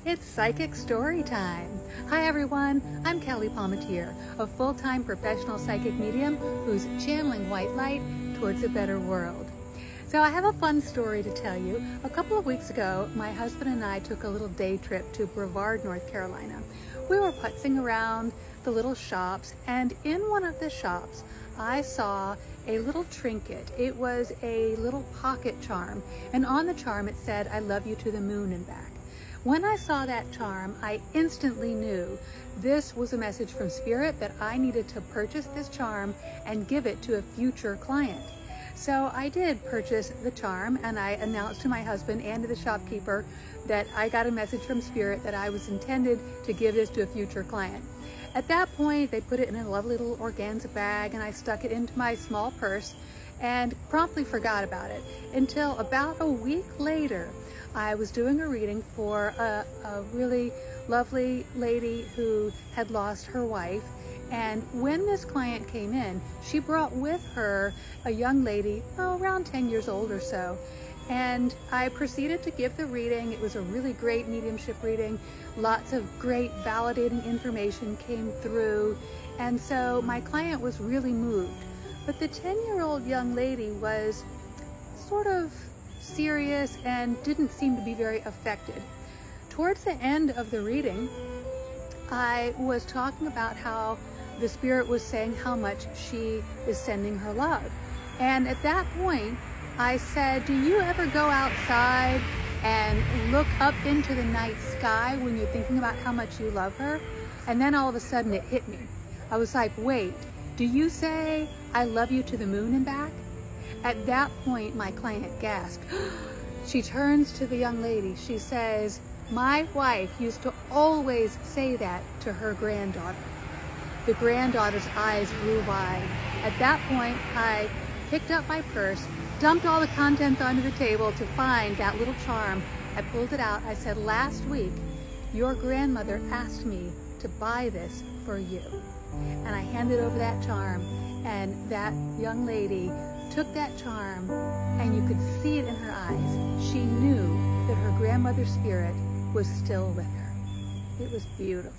It's Psychic Story Time. Hi everyone, I'm Kelly Palmatier, a full-time professional psychic medium who's channeling white light towards a better world. So I have a fun story to tell you. A couple of weeks ago, my husband and I took a little day trip to Brevard, North Carolina. We were putzing around the little shops, and in one of the shops, I saw a little trinket. It was a little pocket charm, and on the charm it said, "I love you to the moon and back." When I saw that charm, I instantly knew this was a message from Spirit that I needed to purchase this charm and give it to a future client. So I did purchase the charm, and I announced to my husband and to the shopkeeper that I got a message from Spirit that I was intended to give this to a future client. At that point, they put it in a lovely little organza bag, and I stuck it into my small purse and promptly forgot about it until about a week later. I was doing a reading for a really lovely lady who had lost her wife, and when this client came in, she brought with her a young lady, around 10 years old or so, and I proceeded to give the reading. It was a really great mediumship reading. Lots of great validating information came through, and so my client was really moved. But the 10-year-old young lady was sort of serious and didn't seem to be very affected. Towards the end of the reading, I was talking about how the Spirit was saying how much she is sending her love. And at that point, I said, "Do you ever go outside and look up into the night sky when you're thinking about how much you love her?" And then all of a sudden it hit me. I was like, wait, do you say, "I love you to the moon and back"? At that point, my client gasped. She turns to the young lady. She says, "My wife used to always say that to her granddaughter." The granddaughter's eyes grew wide. At that point, I picked up my purse, dumped all the contents onto the table to find that little charm. I pulled it out. I said, "Last week, your grandmother asked me to buy this for you." And I handed over that charm, and that young lady took that charm, and you could see it in her eyes. She knew that her grandmother's spirit was still with her. It was beautiful.